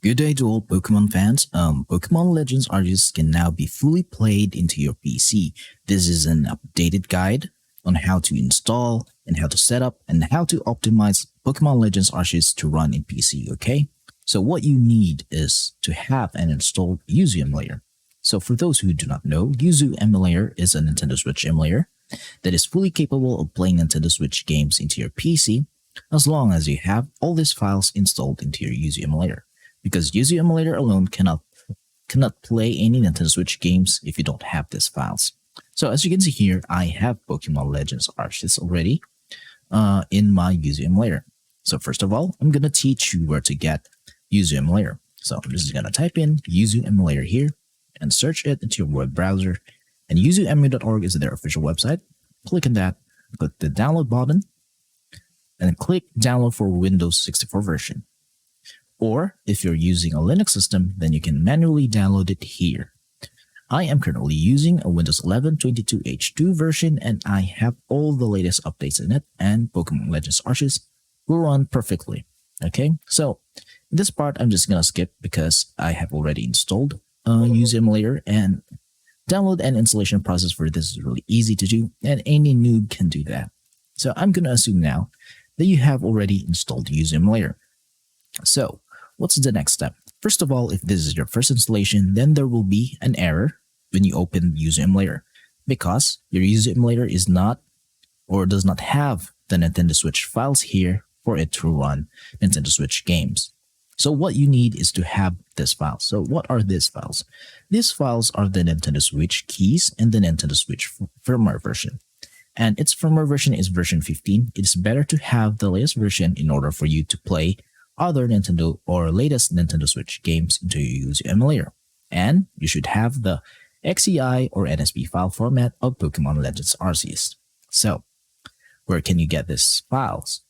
Good day to all Pokemon fans. Pokemon Legends Arceus can now be fully played into your PC. This is an updated guide on how to install and how to set up and how to optimize Pokemon Legends Arceus to run in PC, okay? So what you need is to have an installed Yuzu emulator. So for those who do not know, Yuzu emulator is a Nintendo Switch emulator that is fully capable of playing Nintendo Switch games into your PC as long as you have all these files installed into your Yuzu emulator. Because Yuzu emulator alone cannot play any Nintendo Switch games if you don't have these files. So as you can see here, I have Pokemon Legends Arceus already in my Yuzu emulator. So first of all, I'm gonna teach you where to get Yuzu emulator. So I'm just gonna type in Yuzu emulator here and search it into your web browser. And yuzumi.org is their official website. Click on that, click the download button, and click download for Windows 64 version. Or if you're using a Linux system, then you can manually download it here. I am currently using a Windows 11 22H2 version and I have all the latest updates in it, and Pokemon Legends Arceus will run perfectly. Okay, so this part I'm just gonna skip because I have already installed Yuzu emulator, and download and installation process for this is really easy to do and any noob can do that. So I'm gonna assume now that you have already installed Yuzu emulator. So what's the next step? First of all, if this is your first installation, then there will be an error when you open Yuzu emulator because your Yuzu emulator is not or does not have the Nintendo Switch files here for it to run Nintendo Switch games. So what you need is to have this file. So what are these files? These files are the Nintendo Switch keys and the Nintendo Switch firmware version. And its firmware version is version 15. It's better to have the latest version in order for you to play other Nintendo or latest Nintendo Switch games into your Yuzu emulator. And you should have the XCI or NSP file format of Pokemon Legends Arceus. So, where can you get these files?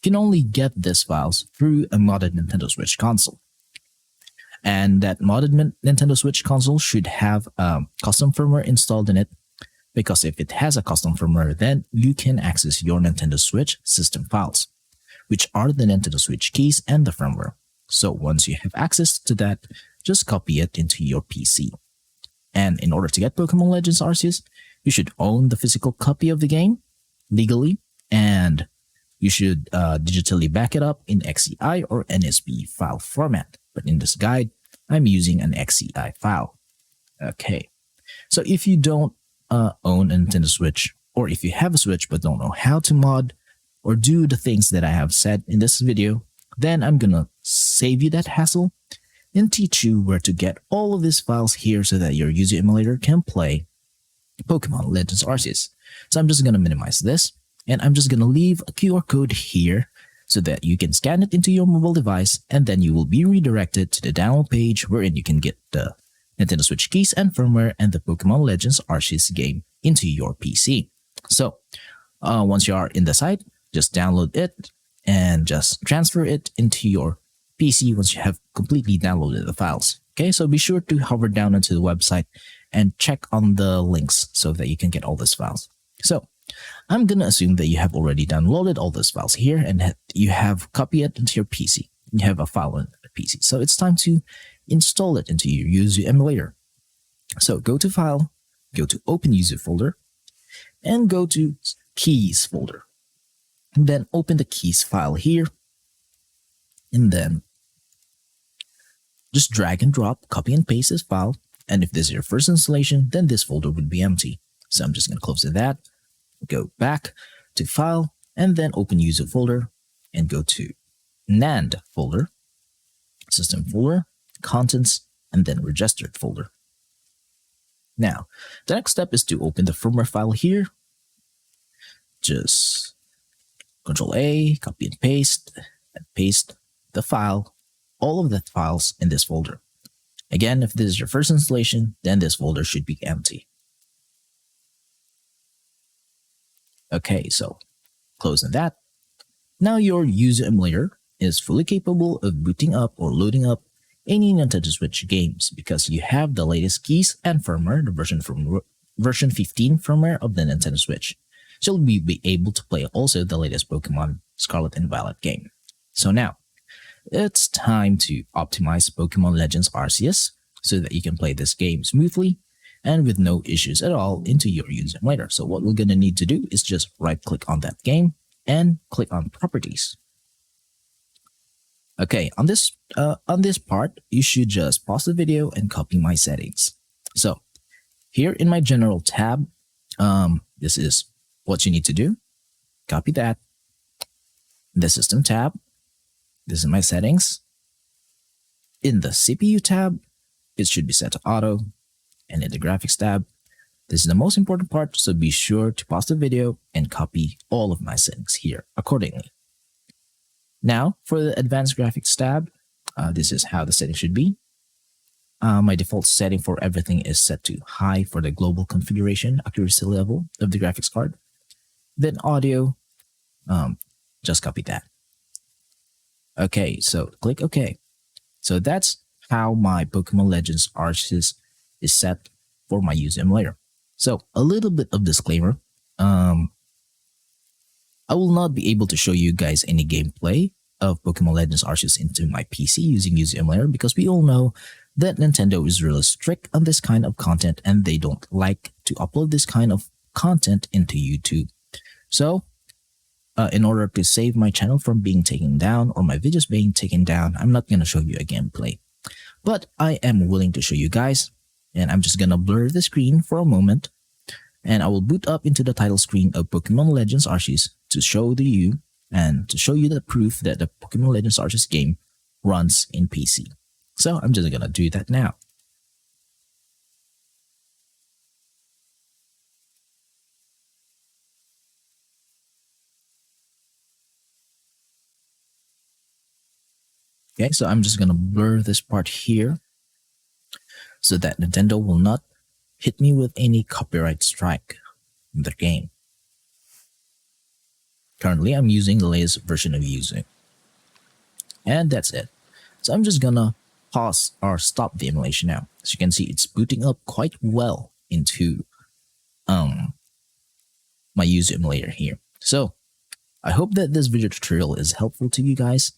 You can only get these files through a modded Nintendo Switch console. And that modded Nintendo Switch console should have custom firmware installed in it, because if it has a custom firmware, then you can access your Nintendo Switch system files, which are the Nintendo Switch keys and the firmware. So once you have access to that, just copy it into your PC. And in order to get Pokemon Legends Arceus, you should own the physical copy of the game legally, and you should digitally back it up in XCI or NSP file format. But in this guide, I'm using an XCI file. Okay, so if you don't own a Nintendo Switch, or if you have a Switch but don't know how to mod or do the things that I have said in this video, then I'm gonna save you that hassle and teach you where to get all of these files here so that your Yuzu emulator can play Pokemon Legends Arceus. So I'm just gonna minimize this, and I'm just gonna leave a QR code here so that you can scan it into your mobile device, and then you will be redirected to the download page wherein you can get the Nintendo Switch keys and firmware and the Pokemon Legends Arceus game into your PC. So once you are in the site, just download it and just transfer it into your PC once you have completely downloaded the files. Okay, so be sure to hover down onto the website and check on the links so that you can get all these files. So I'm gonna assume that you have already downloaded all those files here and you have copied it into your PC. You have a file on the PC. So it's time to install it into your Yuzu emulator. So go to File, go to Open Yuzu folder, and go to Keys folder. And then open the keys file here, and then just drag and drop, copy and paste this file. And if this is your first installation, then this folder would be empty. So I'm just going to close that, go back to File, and then open Yuzu folder, and go to NAND folder, System folder, Contents, and then Registered folder. Now, the next step is to open the firmware file here. Just Control A, copy and paste the file, all of the files in this folder. Again, if this is your first installation, then this folder should be empty. Okay, so closing that. Now your Yuzu emulator is fully capable of booting up or loading up any Nintendo Switch games because you have the latest keys and firmware, the version 15 firmware of the Nintendo Switch. So you'll be able to play also the latest Pokemon Scarlet and Violet game. So now, it's time to optimize Pokemon Legends Arceus so that you can play this game smoothly and with no issues at all into your user emulator. So what we're going to need to do is just right click on that game and click on properties. Okay, on this part, you should just pause the video and copy my settings. So here in my general tab, this is what you need to do. Copy that. The system tab, this is my settings. In the CPU tab, it should be set to auto. And in the graphics tab, this is the most important part, so be sure to pause the video and copy all of my settings here accordingly. Now, for the advanced graphics tab, this is how the settings should be. My default setting for everything is set to high for the global configuration accuracy level of the graphics card. Then audio, just copy that. Okay, so click OK. So that's how my Pokemon Legends Arceus is set for my user emulator. So a little bit of disclaimer. I will not be able to show you guys any gameplay of Pokemon Legends Arceus into my PC using user emulator because we all know that Nintendo is really strict on this kind of content and they don't like to upload this kind of content into YouTube. So in order to save my channel from being taken down or my videos being taken down, I'm not going to show you a gameplay. But I am willing to show you guys, and I'm just going to blur the screen for a moment, and I will boot up into the title screen of Pokemon Legends Arceus to show you the proof that the Pokemon Legends Arceus game runs in PC. So I'm just going to do that now. Okay, so I'm just going to blur this part here so that Nintendo will not hit me with any copyright strike in the game. Currently, I'm using the latest version of YUZU. And that's it. So I'm just going to pause or stop the emulation now. As you can see, it's booting up quite well into my YUZU emulator here. So I hope that this video tutorial is helpful to you guys.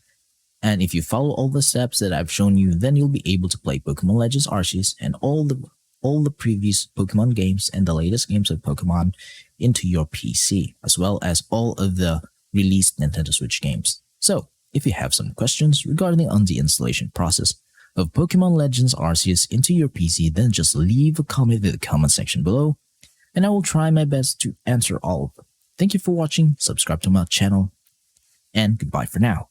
And if you follow all the steps that I've shown you, then you'll be able to play Pokemon Legends Arceus and all the previous Pokemon games and the latest games of Pokemon into your PC, as well as all of the released Nintendo Switch games. So, if you have some questions regarding on the installation process of Pokemon Legends Arceus into your PC, then just leave a comment in the comment section below, and I will try my best to answer all of them. Thank you for watching, subscribe to my channel, and goodbye for now.